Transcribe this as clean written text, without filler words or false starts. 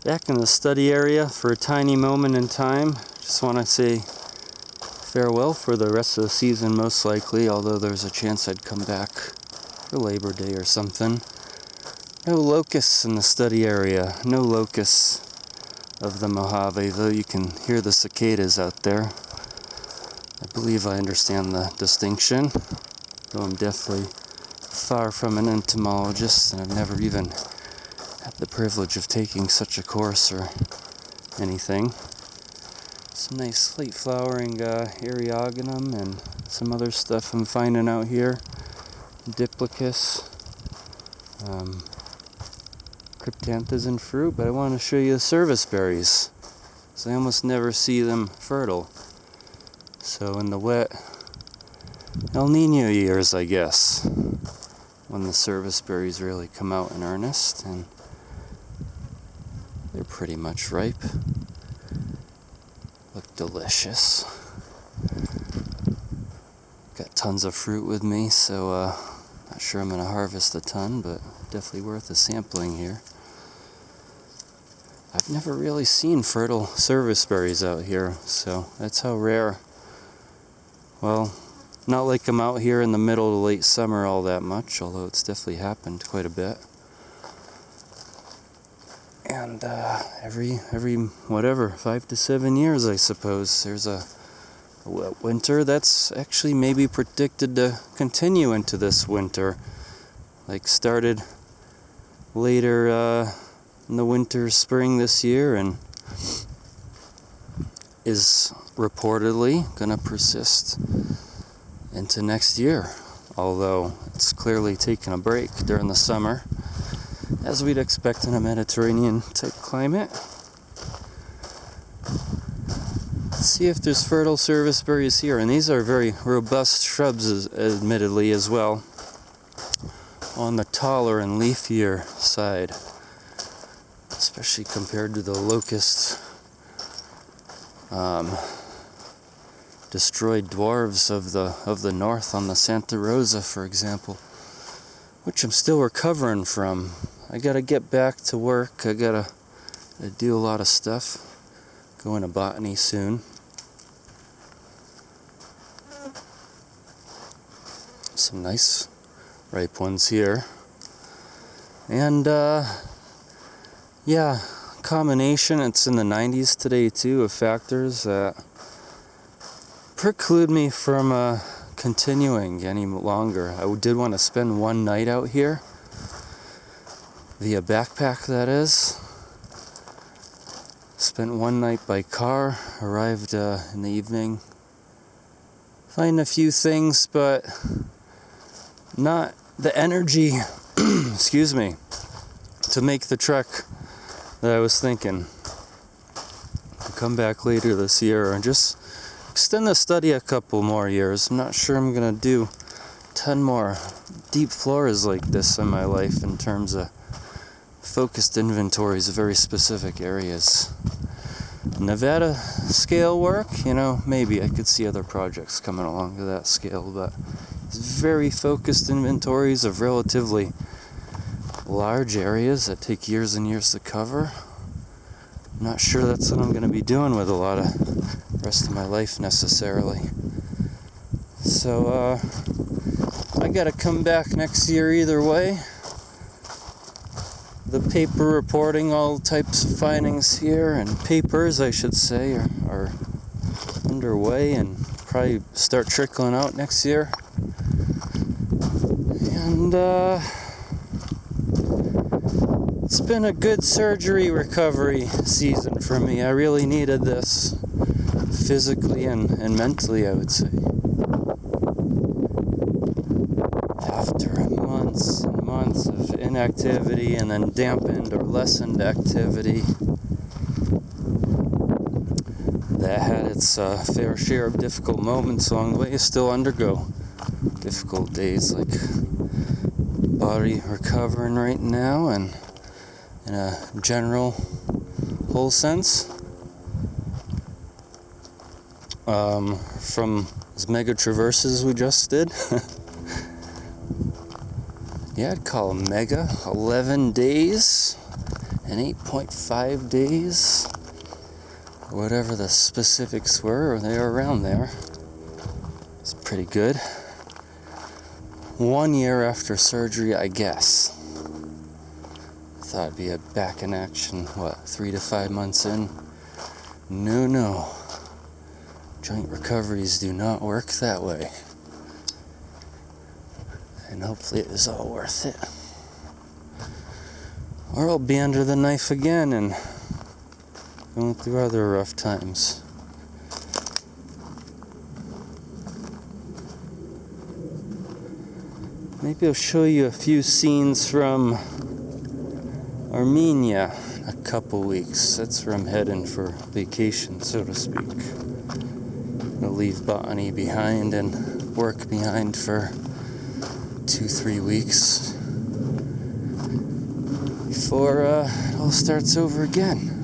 Back in the study area for a tiny moment in time. Just want to say farewell for the rest of the season, most likely, although there's a chance I'd come back for Labor Day or something. No locusts in the study area. No locusts of the Mojave, though you can hear the cicadas out there. I believe I understand the distinction, though I'm definitely far from an entomologist, and I've never even had the privilege of taking such a course or anything. Some nice late flowering Eriogonum and some other stuff I'm finding out here. Diplicus, Cryptanthus in fruit, but I want to show you the serviceberries, because I almost never see them fertile. So in the wet El Nino years, I guess, when the serviceberries really come out in earnest, and they're pretty much ripe. Look delicious. Got tons of fruit with me, so not sure I'm going to harvest a ton, but definitely worth a sampling here. I've never really seen fertile serviceberries out here, so that's how rare. Well, not like I'm out here in the middle to late summer all that much, although it's definitely happened quite a bit. And every whatever, 5 to 7 years, I suppose, there's a wet winter that's actually maybe predicted to continue into this winter. Like started later in the winter, spring this year, and is reportedly going to persist into next year. Although it's clearly taken a break during the summer, as we'd expect in a Mediterranean type climate. Let's see if there's fertile serviceberries here, and these are very robust shrubs, admittedly, as well, on the taller and leafier side, especially compared to the locust destroyed dwarves of the north on the Santa Rosa, for example, which I'm still recovering from. I gotta get back to work. I gotta do a lot of stuff. Go into botany soon. Some nice ripe ones here. And yeah, combination, it's in the 90s today too, of factors that preclude me from continuing any longer. I did want to spend one night out here, via backpack that is. Spent one night by car, arrived in the evening. Find a few things, but not the energy, excuse me, to make the trek that I was thinking. I'll come back later this year and just extend the study a couple more years. I'm not sure I'm going to do a ton more deep floras like this in my life in terms of focused inventories of very specific areas. Nevada scale work, maybe I could see other projects coming along to that scale, but it's very focused inventories of relatively large areas that take years and years to cover. I'm not sure that's what I'm going to be doing with a lot of the rest of my life necessarily. So I gotta come back next year either way. The paper reporting all types of findings here, and papers I should say, are underway and probably start trickling out next year. And it's been a good surgery recovery season for me. I really needed this physically and mentally, I would say. After months and months of inactivity and then dampened or lessened activity that had its fair share of difficult moments along the way, I still undergo difficult days, like body recovering right now, and in a general whole sense from as mega traverses we just did. Yeah, I'd call them mega. 11 days in 8.5 days, whatever the specifics were, or they are around there. It's pretty good. 1 year after surgery, I guess. Thought it'd be a back in action, 3 to 5 months in? No. Joint recoveries do not work that way. And hopefully it is all worth it. Or I'll be under the knife again and going through other rough times. Maybe I'll show you a few scenes from Armenia in a couple weeks. That's where I'm heading for vacation, so to speak. I'll leave Botany behind and work behind for 2-3 weeks before it all starts over again.